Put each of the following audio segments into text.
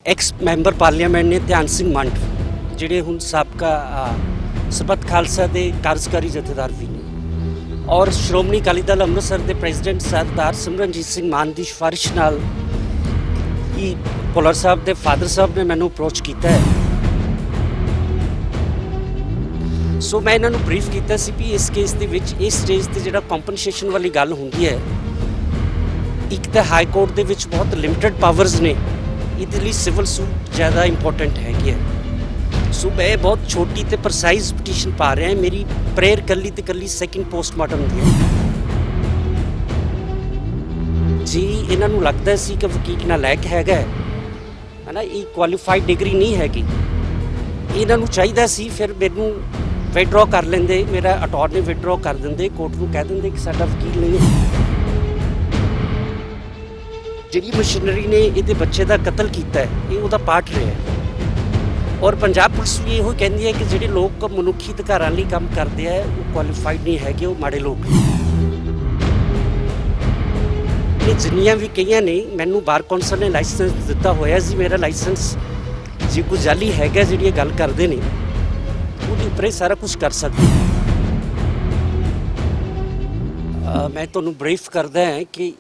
X member parliament ने ध्यान सिंह मंड ਜਿਹੜੇ ਹੁਣ ਸਾਬਕਾ ਸਰਬੱਤ ਖਾਲਸਾ ਦੇ ਕਾਰਜਕਾਰੀ ਜਥੇਦਾਰ ਵੀ ਨੇ ਔਰ ਸ਼੍ਰੋਮਣੀ ਅਕਾਲੀ ਦਲ ਅੰਮ੍ਰਿਤਸਰ ਦੇ ਪ੍ਰੈਜ਼ੀਡੈਂਟ ਸਰਦਾਰ ਸਿਮਰਨਜੀਤ ਸਿੰਘ ਮਾਨ ਦੀ ਸਿਫਾਰਿਸ਼ ਨਾਲ ਹੀ ਭੁੱਲਰ ਸਾਹਿਬ ਦੇ ਫਾਦਰ ਸਾਹਿਬ ਨੇ ਮੈਨੂੰ ਅਪਰੋਚ ਕੀਤਾ ਹੈ। ਸੋ ਮੈਂ ਇਹਨਾਂ ਨੂੰ ਬਰੀਫ ਕੀਤਾ ਸੀ ਵੀ ਇਸ ਕੇਸ ਦੇ ਵਿੱਚ ਇਸ ਸਟੇਜ ਤੇ ਜਿਹੜਾ ਕੰਪਨਸੇਸ਼ਨ ਵਾਲੀ ਗੱਲ ਹੁੰਦੀ ਹੈ, ਇੱਕ ਤਾਂ ਹਾਈ ਕੋਰਟ ਦੇ ਵਿੱਚ ਬਹੁਤ ਲਿਮਿਟਡ ਪਾਵਰਸ ਨੇ, ਇਹਦੇ ਲਈ ਸਿਵਲ ਸੂਟ ਜ਼ਿਆਦਾ ਇੰਪੋਰਟੈਂਟ ਹੈਗੀ ਹੈ। ਸੋ ਮੈਂ ਬਹੁਤ ਛੋਟੀ ਤੇ ਪ੍ਰਸਾਈਜ਼ ਪਟੀਸ਼ਨ ਪਾ ਰਿਹਾ, ਮੇਰੀ ਪ੍ਰੇਅਰ ਕੱਲੀ ਤੇ ਕੱਲੀ ਸੈਕਿੰਡ ਪੋਸਟਮਾਰਟਮ ਦੀ ਹੈ। ਜੀ ਇਹਨਾਂ ਨੂੰ ਲੱਗਦਾ ਸੀ ਕਿ ਵਕੀਲ ਨਾਲ ਲਾਇਕ ਹੈਗਾ ਹੈ ਨਾ, ਇਹ ਕੁਆਲੀਫਾਈਡ ਡਿਗਰੀ ਨਹੀਂ ਹੈਗੀ, ਇਹਨਾਂ ਨੂੰ ਚਾਹੀਦਾ ਸੀ ਫਿਰ ਮੈਨੂੰ ਵਿਡਰੋ ਕਰ ਲੈਂਦੇ, ਮੇਰਾ ਅਟਾਰਨੀ ਵਿਡਰੋ ਕਰ ਦਿੰਦੇ, ਕੋਰਟ ਨੂੰ ਕਹਿ ਦਿੰਦੇ ਕਿ ਸਾਡਾ ਵਕੀਲ ਨਹੀਂ ਹੈ। ਜਿਹੜੀ ਮਸ਼ੀਨਰੀ ਨੇ ਇਹਦੇ ਬੱਚੇ ਦਾ ਕਤਲ ਕੀਤਾ ਹੈ, ਇਹ ਉਹਦਾ ਪਾਰਟ ਰਿਹਾ ਹੈ। ਔਰ ਪੰਜਾਬ ਪੁਲਿਸ ਵੀ ਇਹੋ ਕਹਿੰਦੀ ਹੈ ਕਿ ਜਿਹੜੇ ਲੋਕ ਮਨੁੱਖੀ ਅਧਿਕਾਰਾਂ ਲਈ ਕੰਮ ਕਰਦੇ ਆ ਉਹ ਕੁਆਲੀਫਾਈਡ ਨਹੀਂ ਹੈਗੇ, ਉਹ ਮਾੜੇ ਲੋਕ ਨੇ। ਜਿੰਨੀਆਂ ਵੀ ਕਈਆਂ ਨੇ ਮੈਨੂੰ ਬਾਰ ਕੌਂਸਲ ਨੇ ਲਾਇਸੈਂਸ ਦਿੱਤਾ ਹੋਇਆ ਸੀ, ਮੇਰਾ ਲਾਇਸੈਂਸ ਜੇ ਕੋਈ ਜਾਲੀ ਹੈਗਾ ਜਿਹੜੀ ਇਹ ਗੱਲ ਕਰਦੇ ਨੇ ਉਹਦੇ ਉੱਪਰ ਇਹ ਸਾਰਾ ਕੁਝ ਕਰ ਸਕਦੇ। ਮੈਂ ਤੁਹਾਨੂੰ ਬਰੀਫ ਕਰਦਾ ਹਾਂ ਕਿ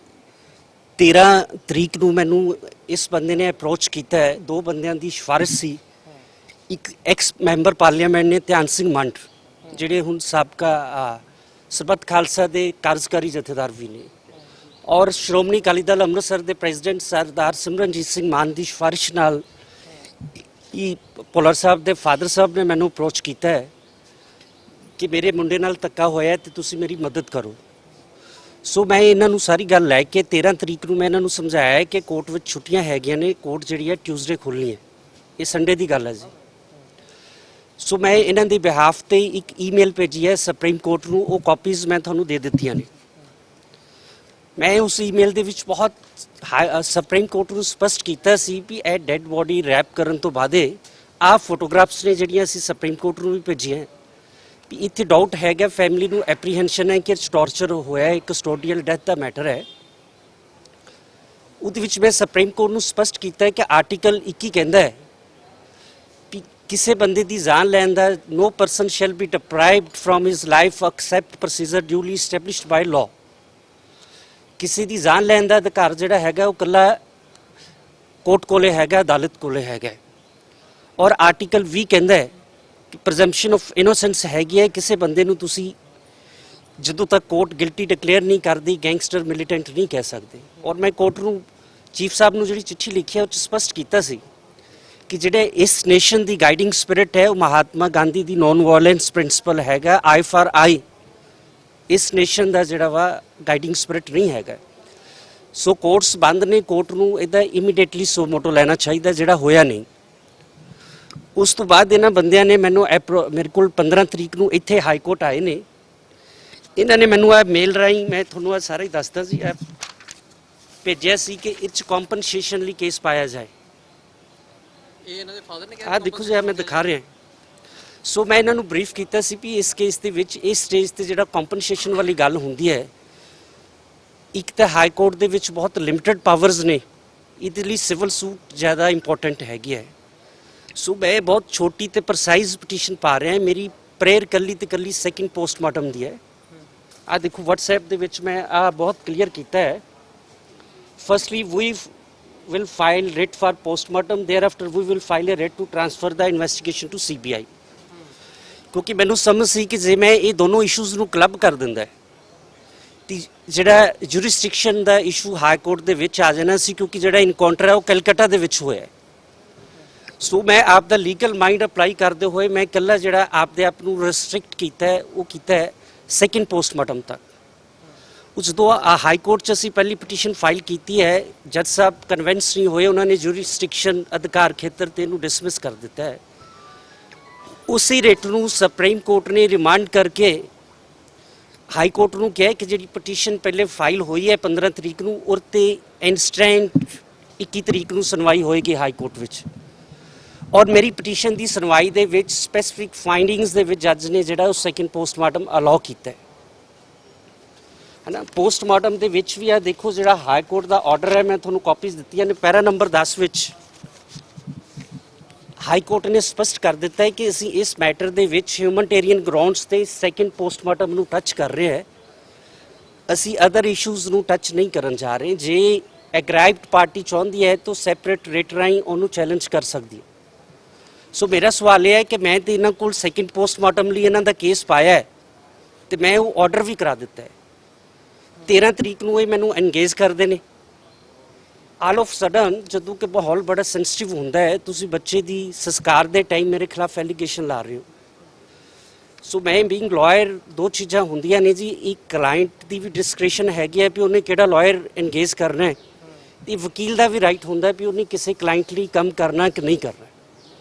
13 ਤਰੀਕ ਨੂੰ ਮੈਨੂੰ ਇਸ ਬੰਦੇ ਨੇ ਅਪਰੋਚ ਕੀਤਾ ਹੈ। ਦੋ ਬੰਦਿਆਂ ਦੀ ਸਿਫਾਰਿਸ਼ ਸੀ, ਇੱਕ ਐਕਸ ਮੈਂਬਰ ਪਾਰਲੀਮੈਂਟ ਨੇ ਧਿਆਨ ਸਿੰਘ ਮੰਡ ਜਿਹੜੇ ਹੁਣ ਸਾਬਕਾ ਸਰਬੱਤ ਖਾਲਸਾ ਦੇ ਕਾਰਜਕਾਰੀ ਜਥੇਦਾਰ ਵੀ ਨੇ ਔਰ ਸ਼੍ਰੋਮਣੀ ਅਕਾਲੀ ਦਲ ਅੰਮ੍ਰਿਤਸਰ ਦੇ ਪ੍ਰੈਜ਼ੀਡੈਂਟ ਸਰਦਾਰ ਸਿਮਰਨਜੀਤ ਸਿੰਘ ਮਾਨ ਦੀ ਸਿਫਾਰਿਸ਼ ਨਾਲ ਹੀ ਭੁੱਲਰ ਸਾਹਿਬ ਦੇ ਫਾਦਰ ਸਾਹਿਬ ਨੇ ਮੈਨੂੰ ਅਪਰੋਚ ਕੀਤਾ ਹੈ ਕਿ ਮੇਰੇ ਮੁੰਡੇ ਨਾਲ ਧੱਕਾ ਹੋਇਆ ਤੇ ਤੁਸੀਂ ਮੇਰੀ ਮਦਦ ਕਰੋ। ਸੋ ਮੈਂ ਇਹਨਾਂ ਨੂੰ ਸਾਰੀ ਗੱਲ ਲੈ ਕੇ 13 ਤਰੀਕ ਨੂੰ ਮੈਂ ਇਹਨਾਂ ਨੂੰ ਸਮਝਾਇਆ ਕਿ ਕੋਰਟ ਵਿੱਚ ਛੁੱਟੀਆਂ ਹੈਗੀਆਂ ਨੇ, ਕੋਰਟ ਜਿਹੜੀ ਹੈ ਟਿਊਜ਼ਡੇ ਖੁੱਲ੍ਹਣੀ ਹੈ, ਇਹ ਸੰਡੇ ਦੀ ਗੱਲ ਹੈ ਜੀ। ਸੋ ਮੈਂ ਇਹਨਾਂ ਦੇ ਬਿਹਾਫ ਤੇ ਇੱਕ ਈਮੇਲ ਭੇਜੀ ਹੈ ਸੁਪਰੀਮ ਕੋਰਟ ਨੂੰ, ਉਹ ਕਾਪੀਜ਼ ਮੈਂ ਤੁਹਾਨੂੰ ਦੇ ਦਿੱਤੀਆਂ ਨੇ। ਮੈਂ ਉਸ ਈਮੇਲ ਦੇ ਵਿੱਚ ਬਹੁਤ ਸੁਪਰੀਮ ਕੋਰਟ ਨੂੰ ਸਪਸ਼ਟ ਕੀਤਾ ਸੀ ਵੀ ਇਹ ਡੈਡ ਬੋਡੀ ਰੈਪ ਕਰਨ ਤੋਂ ਬਾਅਦ ਆਹ ਫੋਟੋਗ੍ਰਾਫਸ ਨੇ ਜਿਹੜੀਆਂ ਅਸੀਂ ਸੁਪਰੀਮ ਕੋਰਟ ਨੂੰ ਵੀ ਭੇਜੀਆਂ ਵੀ ਇੱਥੇ ਡਾਊਟ ਹੈਗਾ, ਫੈਮਿਲੀ ਨੂੰ ਐਪਰੀਹੈਂਸ਼ਨ ਹੈ ਕਿ ਟਾਰਚਰ ਹੋਇਆ, ਇੱਕ ਕਸਟੋਡੀਅਲ ਡੈਥ ਦਾ ਮੈਟਰ ਹੈ। ਉਹਦੇ ਵਿੱਚ ਮੈਂ ਸੁਪਰੀਮ ਕੋਰਟ ਨੂੰ ਸਪਸ਼ਟ ਕੀਤਾ ਕਿ ਆਰਟੀਕਲ 21 ਕਹਿੰਦਾ ਹੈ ਵੀ ਕਿਸੇ ਬੰਦੇ ਦੀ ਜਾਨ ਲੈਣ ਦਾ no person shall be deprived from his life except procedure duly established by law. ਕਿਸੇ ਦੀ ਜਾਨ ਲੈਣ ਦਾ ਅਧਿਕਾਰ ਜਿਹੜਾ ਹੈਗਾ ਉਹ ਇਕੱਲਾ ਕੋਰਟ ਕੋਲੇ ਹੈਗਾ, ਅਦਾਲਤ ਕੋਲੇ ਹੈਗਾ। ਔਰ ਆਰਟੀਕਲ 20 ਕਹਿੰਦਾ ਹੈ ਕਿ ਪ੍ਰੈਜ਼ੰਪਸ਼ਨ ਆਫ ਇਨੋਸੈਂਸ ਹੈਗੀ ਹੈ, ਕਿਸੇ ਬੰਦੇ ਨੂੰ ਤੁਸੀਂ ਜਦੋਂ ਤੱਕ ਕੋਰਟ ਗਿਲਟੀ ਡਿਕਲੇਅਰ ਨਹੀਂ ਕਰਦੀ ਗੈਂਗਸਟਰ ਮਿਲੀਟੈਂਟ ਨਹੀਂ ਕਹਿ ਸਕਦੇ। ਔਰ ਮੈਂ ਕੋਰਟ ਨੂੰ ਚੀਫ ਸਾਹਿਬ ਨੂੰ ਜਿਹੜੀ ਚਿੱਠੀ ਲਿਖੀ ਹੈ ਉਹ 'ਚ ਸਪਸ਼ਟ ਕੀਤਾ ਸੀ ਕਿ ਜਿਹੜੇ ਇਸ ਨੇਸ਼ਨ ਦੀ ਗਾਈਡਿੰਗ ਸਪਿਰਿਟ ਹੈ ਉਹ ਮਹਾਤਮਾ ਗਾਂਧੀ ਦੀ ਨੌਨ ਵਾਇਲੈਂਸ ਪ੍ਰਿੰਸੀਪਲ ਹੈਗਾ, ਆਈ ਫਾਰ ਆਈ, ਇਸ ਨੇਸ਼ਨ ਦਾ ਜਿਹੜਾ ਵਾ ਗਾਈਡਿੰਗ ਸਪਿਰਿਟ ਨਹੀਂ ਹੈਗਾ। ਸੋ ਕੋਰਟਸ ਬੰਦ ਨੇ, ਕੋਰਟ ਨੂੰ ਇਹਦਾ ਇਮੀਡੀਏਟਲੀ ਸੋ ਮੋਟੋ ਲੈਣਾ ਚਾਹੀਦਾ, ਜਿਹੜਾ ਹੋਇਆ ਨਹੀਂ। ਉਸ ਤੋਂ ਬਾਅਦ ਇਹਨਾਂ ਬੰਦਿਆਂ ਨੇ ਮੈਨੂੰ ਮੇਰੇ ਕੋਲ 15 ਤਰੀਕ ਨੂੰ ਇੱਥੇ ਹਾਈ ਕੋਰਟ ਆਏ ਨੇ, ਇਹਨਾਂ ਨੇ ਮੈਨੂੰ ਇਹ ਮੇਲ ਰਾਹੀਂ ਮੈਂ ਤੁਹਾਨੂੰ ਇਹ ਸਾਰਾ ਹੀ ਦੱਸਦਾ ਸੀ, ਇਹ ਭੇਜਿਆ ਸੀ ਕਿ ਇਹ 'ਚ ਕੰਪਨਸੇਸ਼ਨ ਲਈ ਕੇਸ ਪਾਇਆ ਜਾਏ। ਇਹ ਇਹਨਾਂ ਦੇ ਫਾਦਰ ਨੇ ਕਿਹਾ, ਆਹ ਦੇਖੋ ਜੀ ਮੈਂ ਦਿਖਾ ਰਿਹਾ। ਸੋ ਮੈਂ ਇਹਨਾਂ ਨੂੰ ਬਰੀਫ ਕੀਤਾ ਸੀ ਵੀ ਇਸ ਕੇਸ ਦੇ ਵਿੱਚ ਇਸ ਸਟੇਜ ਤੇ ਜਿਹੜਾ ਕੰਪਨਸੇਸ਼ਨ ਵਾਲੀ ਗੱਲ ਹੁੰਦੀ ਹੈ, ਇੱਕ ਤਾਂ ਹਾਈ ਕੋਰਟ ਦੇ ਵਿੱਚ ਬਹੁਤ ਲਿਮਿਟਡ ਪਾਵਰਸ ਨੇ, ਇਹਦੇ ਲਈ ਸਿਵਲ ਸੂਟ ਜ਼ਿਆਦਾ ਇੰਪੋਰਟੈਂਟ ਹੈਗੀ ਹੈ। ਸੋ ਮੈਂ ਬਹੁਤ ਛੋਟੀ ਤੇ ਪ੍ਰਸਾਈਜ਼ ਪਟੀਸ਼ਨ ਪਾ ਰਿਹਾ, ਮੇਰੀ ਪ੍ਰੇਅਰ ਕੱਲੀ ਤੇ ਕੱਲੀ ਸੈਕਿੰਡ ਪੋਸਟਮਾਰਟਮ ਦੀ ਹੈ। ਆਹ ਦੇਖੋ WhatsApp ਦੇ ਵਿੱਚ ਮੈਂ ਆਹ ਬਹੁਤ ਕਲੀਅਰ ਕੀਤਾ ਹੈ। Firstly we will file writ for postmortem, thereafter we will file a writ to transfer the investigation to CBI। ਕਿਉਂਕਿ ਮੈਨੂੰ ਸਮਝ ਸੀ ਕਿ ਜੇ ਮੈਂ ਇਹ ਦੋਨੋਂ ਇਸ਼ੂਜ਼ ਨੂੰ ਕਲੱਬ ਕਰ ਦਿੰਦਾ ਤੇ ਜਿਹੜਾ ਜੁਰਿਸਡਿਕਸ਼ਨ ਦਾ ਇਸ਼ੂ ਹਾਈ ਕੋਰਟ ਦੇ ਵਿੱਚ ਆ ਜਾਣਾ ਸੀ, ਕਿਉਂਕਿ ਜਿਹੜਾ ਇਨਕਾਊਂਟਰ ਹੈ ਉਹ ਕਲਕੱਤਾ ਦੇ ਵਿੱਚ ਹੋਇਆ। ਸੋ ਮੈਂ ਆਪ ਦਾ ਲੀਗਲ ਮਾਈਂਡ ਅਪਲਾਈ ਕਰਦੇ ਹੋਏ ਮੈਂ ਇਕੱਲਾ ਜਿਹੜਾ ਆਪਦੇ ਆਪ ਨੂੰ ਰੈਸਟ੍ਰਿਕਟ ਕੀਤਾ ਹੈ ਉਹ ਕੀਤਾ ਹੈ ਸੈਕਿੰਡ ਪੋਸਟਮਾਰਟਮ ਤੱਕ। ਜਦੋਂ ਹਾਈ ਕੋਰਟ 'ਚ ਅਸੀਂ ਪਹਿਲੀ ਪਟੀਸ਼ਨ ਫਾਈਲ ਕੀਤੀ ਹੈ, ਜੱਜ ਸਾਹਿਬ ਕਨਵਿੰਸ ਨਹੀਂ ਹੋਏ, ਉਹਨਾਂ ਨੇ ਜੁਰਿਸਡਿਕਸ਼ਨ ਅਧਿਕਾਰ ਖੇਤਰ ਤੇ ਇਹਨੂੰ ਡਿਸਮਿਸ ਕਰ ਦਿੱਤਾ ਹੈ। ਉਸੇ ਰੇਟ ਨੂੰ ਸੁਪਰੀਮ ਕੋਰਟ ਨੇ ਰਿਮਾਂਡ ਕਰਕੇ ਹਾਈ ਕੋਰਟ ਨੂੰ ਕਿਹਾ ਕਿ ਜਿਹੜੀ ਪਟੀਸ਼ਨ ਪਹਿਲੇ ਫਾਈਲ ਹੋਈ ਹੈ 15 ਤਰੀਕ ਨੂੰ, ਔਰ ਤੇ ਇਨਸਟੈਂਟ 21 ਤਰੀਕ ਨੂੰ ਸੁਣਵਾਈ ਹੋਏਗੀ ਹਾਈ ਕੋਰਟ ਵਿੱਚ। ਔਰ ਮੇਰੀ ਪਟੀਸ਼ਨ ਦੀ ਸੁਣਵਾਈ ਦੇ ਵਿੱਚ ਸਪੈਸੀਫਿਕ ਫਾਈਂਡਿੰਗਸ ਦੇ ਵਿੱਚ ਜੱਜ ਨੇ ਜਿਹੜਾ ਉਹ ਸੈਕਿੰਡ ਪੋਸਟਮਾਰਟਮ ਅਲਾਉ ਕੀਤਾ ਹੈ ਨਾ। ਪੋਸਟਮਾਰਟਮ ਦੇ ਵਿੱਚ ਵੀ ਆ ਦੇਖੋ ਜਿਹੜਾ ਹਾਈ ਕੋਰਟ ਦਾ ਆਰਡਰ ਹੈ, ਮੈਂ ਤੁਹਾਨੂੰ ਕਾਪੀਜ਼ ਦਿੱਤੀਆਂ ਨੇ। ਪੈਰਾ ਨੰਬਰ 10 ਵਿੱਚ ਹਾਈ ਕੋਰਟ ਨੇ ਸਪਸ਼ਟ ਕਰ ਦਿੱਤਾ ਹੈ ਕਿ ਅਸੀਂ ਇਸ ਮੈਟਰ ਦੇ ਵਿੱਚ ਹਿਊਮਨਟੇਰੀਅਨ ਗਰਾਊਂਡਸ ਤੇ ਸੈਕੰਡ ਪੋਸਟਮਾਰਟਮ ਨੂੰ ਟੱਚ ਕਰ ਰਹੇ ਹਾਂ। ਅਸੀਂ ਅਦਰ ਇਸ਼ੂਜ਼ ਨੂੰ ਟੱਚ ਨਹੀਂ ਕਰਨ ਜਾ ਰਹੇ। ਜੇ ਐਗਰਾਈਵਡ ਪਾਰਟੀ ਚਾਹੁੰਦੀ ਹੈ ਤਾਂ ਸੈਪਰੇਟ ਰੇਟ ਰਾਹੀਂ ਉਹਨੂੰ ਚੈਲੰਜ ਕਰ ਸਕਦੀ ਹੈ। ਸੋ ਮੇਰਾ ਸਵਾਲ ਇਹ ਹੈ ਕਿ ਮੈਂ ਤੇ ਇਹਨਾਂ ਕੋਲ ਸੈਕੰਡ ਪੋਸਟਮਾਰਟਮ ਲਈ ਇਹਨਾਂ ਦਾ ਕੇਸ ਪਾਇਆ ਹੈ ਤੇ ਮੈਂ ਉਹ ਆਰਡਰ ਵੀ ਕਰਾ ਦਿੱਤਾ ਹੈ। 13 ਤਰੀਕ ਨੂੰ ਇਹ ਮੈਨੂੰ ਐਨਗੇਜ ਕਰਦੇ ਨੇ। ਆਲ ਆਫ ਸਡਨ ਜਦੋਂ ਕਿ ਮਾਹੌਲ ਬੜਾ ਸੈਂਸਿਟਿਵ ਹੁੰਦਾ ਹੈ, ਤੁਸੀਂ ਬੱਚੇ ਦੀ ਸੰਸਕਾਰ ਦੇ ਟਾਈਮ ਮੇਰੇ ਖਿਲਾਫ ਐਲੀਗੇਸ਼ਨ ਲਾ ਰਹੇ ਹੋ। ਸੋ ਮੈਂ ਬੀਇੰਗ ਲਾਇਰ ਦੋ ਚੀਜ਼ਾਂ ਹੁੰਦੀਆਂ ਨੇ ਜੀ, ਇੱਕ ਕਲਾਇੰਟ ਦੀ ਵੀ ਡਿਸਕ੍ਰਿਸ਼ਨ ਹੈਗੀ ਹੈ ਵੀ ਉਹਨੇ ਕਿਹੜਾ ਲਾਇਰ ਐਨਗੇਜ ਕਰਨਾ ਹੈ, ਤੇ ਵਕੀਲ ਦਾ ਵੀ ਰਾਈਟ ਹੁੰਦਾ ਵੀ ਉਹਨੇ ਕਿਸੇ ਕਲਾਇੰਟ ਲਈ ਕੰਮ ਕਰਨਾ ਕਿ ਨਹੀਂ ਕਰਨਾ।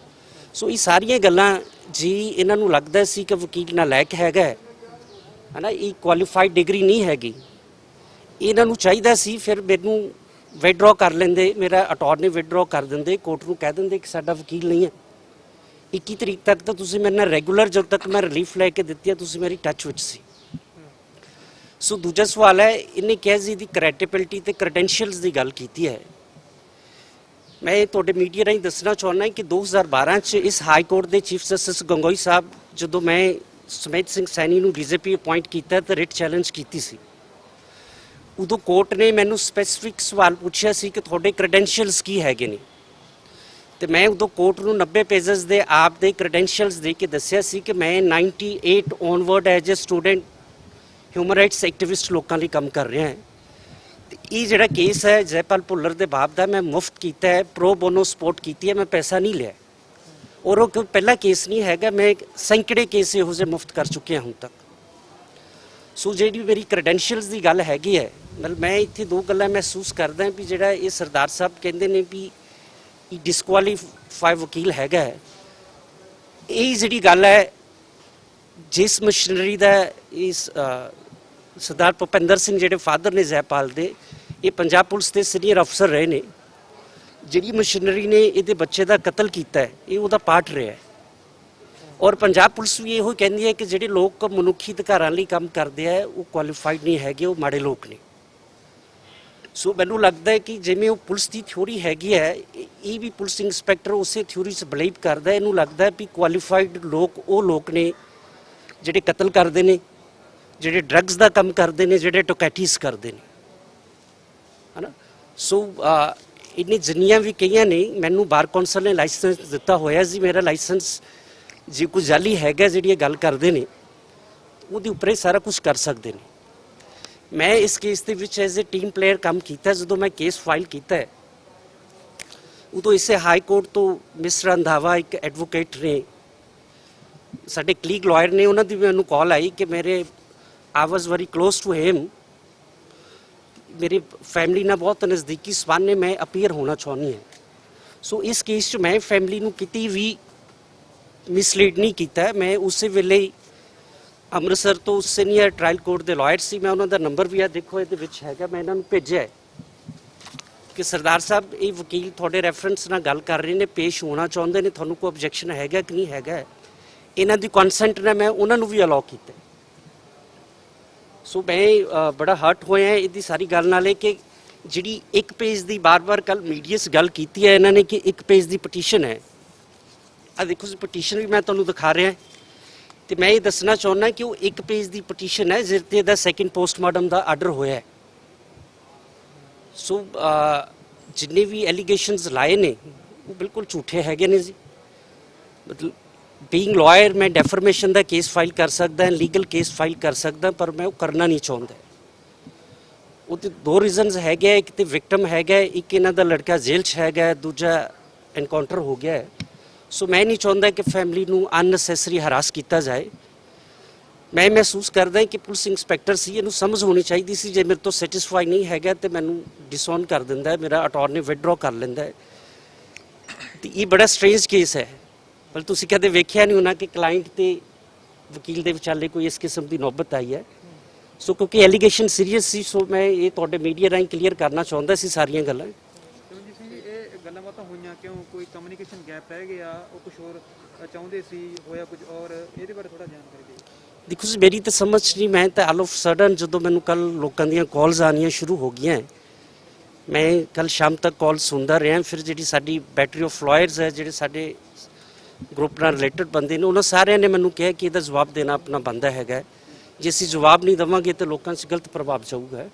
ਸੋ ਇਹ ਸਾਰੀਆਂ ਗੱਲਾਂ ਜੀ ਇਹਨਾਂ ਨੂੰ ਲੱਗਦਾ ਸੀ ਕਿ ਵਕੀਲ ਨਾਲਾਇਕ ਹੈਗਾ ਹੈ ਨਾ, ਇਹ ਕੁਆਲੀਫਾਈਡ ਡਿਗਰੀ ਨਹੀਂ ਹੈਗੀ। ਇਹਨਾਂ ਨੂੰ ਚਾਹੀਦਾ ਸੀ ਫਿਰ ਮੈਨੂੰ ਵਿਡਰੋ ਕਰ ਲੈਂਦੇ, ਮੇਰਾ ਅਟਾਰਨੀ ਵਿਡਰੋ ਕਰ ਦਿੰਦੇ, ਕੋਰਟ ਨੂੰ ਕਹਿ ਦਿੰਦੇ ਕਿ ਸਾਡਾ ਵਕੀਲ ਨਹੀਂ ਹੈ। 21 ਤਰੀਕ ਤੱਕ ਤਾਂ ਤੁਸੀਂ ਮੇਰੇ ਨਾਲ ਰੈਗੂਲਰ, ਜਦੋਂ ਤੱਕ ਮੈਂ ਰਿਲੀਫ ਲੈ ਕੇ ਦਿੱਤੀ ਹੈ ਤੁਸੀਂ ਮੇਰੀ ਟੱਚ ਵਿੱਚ ਸੀ। ਸੋ ਦੂਜਾ ਸਵਾਲ ਹੈ, ਇਹਨੇ ਕਿਹਾ ਜੀ ਦੀ ਕ੍ਰੈਡੀਬਿਲਿਟੀ ਤੇ ਕ੍ਰੈਡੈਂਸ਼ੀਅਲਸ ਦੀ ਗੱਲ ਕੀਤੀ ਹੈ। ਮੈਂ ਤੁਹਾਡੇ ਮੀਡੀਆ ਰਾਹੀਂ ਦੱਸਣਾ ਚਾਹੁੰਦਾ ਕਿ 2012 ਚ ਇਸ ਹਾਈ ਕੋਰਟ ਦੇ ਚੀਫ ਜਸਟਿਸ ਗੰਗੋਈ ਸਾਹਿਬ, ਜਦੋਂ ਮੈਂ ਸੁਮੇਧ ਸਿੰਘ ਸੈਣੀ ਨੂੰ ਡੀਜੀਪੀ ਅਪਾਇੰਟ ਕੀਤਾ ਤਾਂ ਰਿਟ ਚੈਲੰਜ ਕੀਤੀ ਸੀ। ਉਦੋਂ ਕੋਰਟ ਨੇ ਮੈਨੂੰ ਸਪੈਸੀਫਿਕ ਸਵਾਲ ਪੁੱਛਿਆ ਸੀ ਕਿ ਤੁਹਾਡੇ ਕ੍ਰੈਡੈਂਸ਼ੀਅਲਸ ਕੀ ਹੈਗੇ ਨੇ, ਤੇ ਮੈਂ ਉਦੋਂ ਕੋਰਟ ਨੂੰ 90 ਪੇਜਸ ਦੇ ਆਪ ਦੇ ਕ੍ਰੈਡੈਂਸ਼ੀਅਲਸ ਦੇ ਕੇ ਦੱਸਿਆ ਸੀ ਕਿ ਮੈਂ 98 onward as a student human rights activist ਲੋਕਾਂ ਲਈ ਕੰਮ ਕਰ ਰਿਹਾ ਹਾਂ। ਤੇ ਇਹ ਜਿਹੜਾ ਕੇਸ ਹੈ ਜੈਪਾਲ ਭੁੱਲਰ ਦੇ ਬਾਪ ਦਾ, ਮੈਂ ਮੁਫਤ ਕੀਤਾ ਹੈ, ਪ੍ਰੋ ਬੋਨੋ ਸਪੋਰਟ ਕੀਤੀ ਹੈ, ਮੈਂ ਪੈਸਾ ਨਹੀਂ ਲਿਆ। ਔਰ ਉਹ ਪਹਿਲਾ ਕੇਸ ਨਹੀਂ ਹੈਗਾ, ਮੈਂ ਸੈਂਕੜੇ ਕੇਸ ਇਹੋ ਜਿਹੇ ਮੁਫਤ ਕਰ ਚੁੱਕਿਆ ਹੁਣ ਤੱਕ। ਸੋ ਜਿਹੜੀ ਮੇਰੀ ਕ੍ਰੈਡੈਂਸ਼ੀਅਲਸ ਦੀ ਗੱਲ ਹੈਗੀ ਹੈ, ਮਤਲਬ ਮੈਂ ਇੱਥੇ ਦੋ ਗੱਲਾਂ ਮਹਿਸੂਸ ਕਰਦਾ ਵੀ ਜਿਹੜਾ ਇਹ ਸਰਦਾਰ ਸਾਹਿਬ ਕਹਿੰਦੇ ਨੇ ਵੀ ਇਹ ਡਿਸਕੁਆਲੀਫਾਈ ਵਕੀਲ ਹੈਗਾ ਹੈ, ਇਹ ਜਿਹੜੀ ਗੱਲ ਹੈ ਜਿਸ ਮਸ਼ੀਨਰੀ ਦਾ ਇਸ ਸਰਦਾਰ ਭੁਪਿੰਦਰ ਸਿੰਘ ਜਿਹੜੇ ਫਾਦਰ ਨੇ ਜੈਪਾਲ ਦੇ, ਇਹ ਪੰਜਾਬ ਪੁਲਿਸ ਦੇ ਸੀਨੀਅਰ ਅਫਸਰ ਰਹੇ ਨੇ, ਜਿਹੜੀ ਮਸ਼ੀਨਰੀ ਨੇ ਇਹਦੇ ਬੱਚੇ ਦਾ ਕਤਲ ਕੀਤਾ ਹੈ ਇਹ ਉਹਦਾ ਪਾਰਟ ਰਿਹਾ ਹੈ। ਔਰ ਪੰਜਾਬ ਪੁਲਿਸ ਵੀ ਇਹੋ ਕਹਿੰਦੀ ਹੈ ਕਿ ਜਿਹੜੇ ਲੋਕ ਮਨੁੱਖੀ ਅਧਿਕਾਰਾਂ ਲਈ ਕੰਮ ਕਰਦੇ ਆ ਉਹ ਕੁਆਲੀਫਾਈਡ ਨਹੀਂ ਹੈਗੇ, ਉਹ ਮਾੜੇ ਲੋਕ ਨੇ। ਸੋ ਮੈਨੂੰ ਲੱਗਦਾ ਹੈ ਕਿ ਜਿਵੇਂ ਉਹ ਪੁਲਿਸ ਦੀ ਥਿਊਰੀ ਹੈਗੀ ਹੈ, ਇਹ ਵੀ ਪੁਲਿਸ ਇੰਸਪੈਕਟਰ ਉਸੇ ਥਿਊਰੀ 'ਚ ਬਿਲੀਵ ਕਰਦਾ। ਇਹਨੂੰ ਲੱਗਦਾ ਵੀ ਕੁਆਲੀਫਾਈਡ ਲੋਕ ਉਹ ਲੋਕ ਨੇ ਜਿਹੜੇ ਕਤਲ ਕਰਦੇ ਨੇ, ਜਿਹੜੇ ਡਰੱਗਸ ਦਾ ਕੰਮ ਕਰਦੇ ਨੇ, ਜਿਹੜੇ ਟੋਕੈਟੀਸ ਕਰਦੇ ਨੇ, ਹੈ ਨਾ। ਸੋ ਇਹਨੇ ਜਿੰਨੀਆਂ ਵੀ ਕਹੀਆਂ ਨੇ, ਮੈਨੂੰ ਬਾਰ ਕੌਂਸਲ ਨੇ ਲਾਇਸੈਂਸ ਦਿੱਤਾ ਹੋਇਆ ਜੀ, ਮੇਰਾ ਲਾਇਸੈਂਸ ਜੇ ਕੋਈ ਜਾਲੀ ਹੈਗਾ ਜਿਹੜੀ ਇਹ ਗੱਲ ਕਰਦੇ ਨੇ ਉਹਦੇ ਉੱਪਰ ਇਹ ਸਾਰਾ ਕੁਝ ਕਰ ਸਕਦੇ ਨੇ। ਮੈਂ ਇਸ ਕੇਸ ਦੇ ਵਿੱਚ ਐਜ਼ ਅ ਟੀਮ ਪਲੇਅਰ ਕੰਮ ਕੀਤਾ। ਜਦੋਂ ਮੈਂ ਕੇਸ ਫਾਈਲ ਕੀਤਾ ਉਦੋਂ ਇਸੇ ਹਾਈ ਕੋਰਟ ਤੋਂ ਮਿਸਟਰ ਰੰਧਾਵਾ ਇੱਕ ਐਡਵੋਕੇਟ ਨੇ, ਸਾਡੇ ਕਲੀਗ ਲਾਇਰ ਨੇ, ਉਹਨਾਂ ਦੀ ਮੈਨੂੰ ਕਾਲ ਆਈ ਕਿ ਮੇਰੇ ਆਈ ਵਾਜ਼ ਵੈਰੀ ਕਲੋਜ਼ ਟੂ ਹਿਮ, ਮੇਰੀ ਫੈਮਿਲੀ ਨਾਲ ਬਹੁਤ ਨਜ਼ਦੀਕੀ ਸਬੰਧ ਨੇ, ਮੈਂ ਅਪੀਅਰ ਹੋਣਾ ਚਾਹੁੰਦੀ ਹਾਂ। ਸੋ ਇਸ ਕੇਸ 'ਚ ਮੈਂ ਫੈਮਿਲੀ ਨੂੰ ਕਿਤੇ ਵੀ ਮਿਸਲੀਡ ਨਹੀਂ ਕੀਤਾ। ਮੈਂ ਉਸੇ ਵੇਲੇ ਅੰਮ੍ਰਿਤਸਰ ਤੋਂ ਸੀਨੀਅਰ ਟ੍ਰਾਇਲ ਕੋਰਟ ਦੇ ਲਾਇਰ ਸੀ, ਮੈਂ ਉਹਨਾਂ ਦਾ ਨੰਬਰ ਵੀ ਆ ਦੇਖੋ ਇਹਦੇ ਵਿੱਚ ਹੈਗਾ, ਮੈਂ ਇਹਨਾਂ ਨੂੰ ਭੇਜਿਆ ਕਿ ਸਰਦਾਰ ਸਾਹਿਬ ਇਹ ਵਕੀਲ ਤੁਹਾਡੇ ਰੈਫਰੈਂਸ ਨਾਲ ਗੱਲ ਕਰ ਰਹੇ ਨੇ, ਪੇਸ਼ ਹੋਣਾ ਚਾਹੁੰਦੇ ਨੇ, ਤੁਹਾਨੂੰ ਕੋਈ ਆਬਜੈਕਸ਼ਨ ਹੈਗਾ ਕਿ ਨਹੀਂ ਹੈਗਾ। ਇਹਨਾਂ ਦੀ ਕੰਸੈਂਟ ਨਾਲ ਮੈਂ ਉਹਨਾਂ ਨੂੰ ਵੀ ਅਲਾਉ ਕੀਤਾ। ਸੋ ਮੈਂ ਬੜਾ ਹਰਟ ਹੋਇਆ ਇਹਦੀ ਸਾਰੀ ਗੱਲ ਨਾਲ, ਕਿ ਜਿਹੜੀ ਇੱਕ ਪੇਜ ਦੀ ਬਾਰ-ਬਾਰ ਕੱਲ ਮੀਡੀਆ 'ਚ ਗੱਲ ਕੀਤੀ ਹੈ ਇਹਨਾਂ ਨੇ ਕਿ ਇੱਕ ਪੇਜ ਦੀ ਪਟੀਸ਼ਨ ਹੈ। ਆ ਦੇਖੋ ਜੀ ਪਟੀਸ਼ਨ ਵੀ ਮੈਂ ਤੁਹਾਨੂੰ ਦਿਖਾ ਰਿਹਾ, ਤੇ ਮੈਂ ਇਹ ਦੱਸਣਾ ਚਾਹੁੰਦਾ ਕਿ ਉਹ ਇੱਕ ਪੇਜ ਦੀ ਪਟੀਸ਼ਨ ਹੈ ਜਿਸ 'ਤੇ ਦਾ ਸੈਕਿੰਡ ਪੋਸਟਮਾਰਟਮ ਦਾ ਆਰਡਰ ਹੋਇਆ ਹੈ। ਸੋ ਜਿੰਨੇ ਵੀ ਐਲੀਗੇਸ਼ਨਸ ਲਾਏ ਨੇ ਉਹ ਬਿਲਕੁਲ ਝੂਠੇ ਹੈਗੇ ਨੇ ਜੀ। ਮਤਲਬ ਬੀਇੰਗ ਲਾਇਰ ਮੈਂ ਡੈਫਰਮੇਸ਼ਨ ਦਾ ਕੇਸ ਫਾਈਲ ਕਰ ਸਕਦਾ, ਲੀਗਲ ਕੇਸ ਫਾਈਲ ਕਰ ਸਕਦਾ, ਪਰ ਮੈਂ ਉਹ ਕਰਨਾ ਨਹੀਂ ਚਾਹੁੰਦਾ। ਉਹਦੇ ਦੋ ਰੀਜ਼ਨਸ ਹੈਗੇ, ਇੱਕ ਤੇ ਵਿਕਟਮ ਹੈਗਾ, ਇੱਕ ਇਹਨਾਂ ਦਾ ਲੜਕਾ ਜੇਲ੍ਹ 'ਚ ਹੈਗਾ, ਦੂਜਾ ਐਨਕਾਊਂਟਰ ਹੋ ਗਿਆ ਹੈ। ਸੋ ਮੈਂ ਨਹੀਂ ਚਾਹੁੰਦਾ ਕਿ ਫੈਮਿਲੀ ਨੂੰ ਅਨਨੈਸੈਸਰੀ ਹਰਾਸ ਕੀਤਾ ਜਾਏ। ਮੈਂ ਮਹਿਸੂਸ ਕਰਦਾ ਕਿ ਪੁਲਿਸ ਇੰਸਪੈਕਟਰ ਸੀ, ਇਹਨੂੰ ਸਮਝ ਹੋਣੀ ਚਾਹੀਦੀ ਸੀ ਜੇ ਮੇਰੇ ਤੋਂ ਸੈਟੀਸਫਾਈ ਨਹੀਂ ਹੈਗਾ ਤੇ ਮੈਨੂੰ ਡਿਸਓਨ ਕਰ ਦਿੰਦਾ ਹੈ, ਮੇਰਾ ਅਟਾਰਨੀ ਵਿਡਰੋ ਕਰ ਲੈਂਦਾ ਹੈ। ਤੇ ਇਹ ਬੜਾ ਸਟ੍ਰੇਂਜ ਕੇਸ ਹੈ, ਪਰ ਤੁਸੀਂ ਕਦੇ ਵੇਖਿਆ ਨਹੀਂ ਹੋਣਾ ਕਿ ਕਲਾਇੰਟ ਤੇ ਵਕੀਲ ਦੇ ਵਿਚਾਲੇ ਕੋਈ ਇਸ ਕਿਸਮ ਦੀ ਨੌਬਤ ਆਈ ਹੈ। ਸੋ ਕਿਉਂਕਿ ਐਲੀਗੇਸ਼ਨ ਸੀਰੀਅਸ ਸੀ, ਸੋ ਮੈਂ ਇਹ ਤੁਹਾਡੇ ਮੀਡੀਆ ਰਾਹੀਂ ਕਲੀਅਰ ਕਰਨਾ ਚਾਹੁੰਦਾ ਸੀ ਸਾਰੀਆਂ ਗੱਲਾਂ। ਗੱਲਾਂ ਬਾਤਾਂ ਹੋਈਆਂ ਕਿਉਂ, ਕੋਈ ਕਮਿਊਨੀਕੇਸ਼ਨ ਗੈਪ ਰਹਿ ਗਿਆ, ਉਹ ਕੁਝ ਹੋਰ ਚਾਹੁੰਦੇ ਸੀ, ਹੋਇਆ ਕੁਝ ਔਰ, ਇਹਦੇ ਬਾਰੇ ਥੋੜਾ ਜਾਣਕਾਰੀ ਦਿਓ। ਦੇਖੋ ਜੀ ਮੇਰੀ ਤਾਂ ਸਮਝ ਨਹੀਂ, ਮੈਂ ਤਾਂ ਆਲ ਆਫ ਸਡਨ ਜਦੋਂ ਮੈਨੂੰ ਕੱਲ ਲੋਕਾਂ ਦੀਆਂ ਕਾਲਸ ਆਉਣੀਆਂ ਸ਼ੁਰੂ ਹੋ ਗਈਆਂ, ਮੈਂ ਕੱਲ ਸ਼ਾਮ ਤੱਕ ਕਾਲ ਸੁਣਦਾ ਰਿਹਾ। ਫਿਰ ਜਿਹੜੀ ਸਾਡੀ ਬੈਟਰੀ ਆਫ ਲਾਇਰਸ ਹੈ, ਜਿਹੜੇ ਸਾਡੇ ਗਰੁੱਪ ਨਾਲ ਰਿਲੇਟਡ ਬੰਦੇ ਨੇ, ਉਹਨਾਂ ਸਾਰਿਆਂ ਨੇ ਮੈਨੂੰ ਕਿਹਾ ਕਿ ਇਹਦਾ ਜਵਾਬ ਦੇਣਾ ਆਪਣਾ ਬਣਦਾ ਹੈਗਾ। ਜੇ ਅਸੀਂ ਜਵਾਬ ਨਹੀਂ ਦੇਵਾਂਗੇ ਤਾਂ ਲੋਕਾਂ 'ਚ ਗਲਤ ਪ੍ਰਭਾਵ ਜਾਊਗਾ।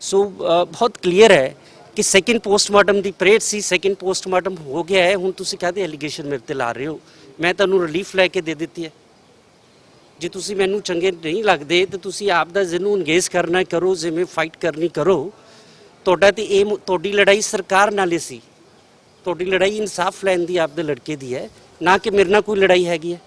ਸੋ ਬਹੁਤ ਕਲੀਅਰ ਹੈ ਕਿ ਸੈਕਿੰਡ ਪੋਸਟਮਾਰਟਮ ਦੀ ਪਰੇਡ ਸੀ, ਸੈਕਿੰਡ ਪੋਸਟਮਾਰਟਮ ਹੋ ਗਿਆ ਹੈ। ਹੁਣ ਤੁਸੀਂ ਕਾਹਦੇ ਐਲੀਗੇਸ਼ਨ ਮੇਰੇ ਤੇ ਲਾ ਰਹੇ ਹੋ? ਮੈਂ ਤੁਹਾਨੂੰ ਰਿਲੀਫ ਲੈ ਕੇ ਦੇ ਦਿੱਤੀ ਹੈ। ਜੇ ਤੁਸੀਂ ਮੈਨੂੰ ਚੰਗੇ ਨਹੀਂ ਲੱਗਦੇ ਤਾਂ ਤੁਸੀਂ ਆਪ ਦਾ ਜਿਹਨੂੰ ਇੰਗੇਜ ਕਰਨਾ ਕਰੋ, ਜਿਵੇਂ ਫਾਈਟ ਕਰਨੀ ਕਰੋ। ਤੁਹਾਡਾ ਤੇ ਇਹ ਤੁਹਾਡੀ ਲੜਾਈ ਸਰਕਾਰ ਨਾਲ ਹੀ ਸੀ, ਤੁਹਾਡੀ ਲੜਾਈ ਇਨਸਾਫ ਲੈਣ ਦੀ ਆਪਦੇ ਲੜਕੇ ਦੀ ਹੈ, ਨਾ ਕਿ ਮੇਰੇ ਨਾਲ ਕੋਈ ਲੜਾਈ ਹੈਗੀ ਹੈ।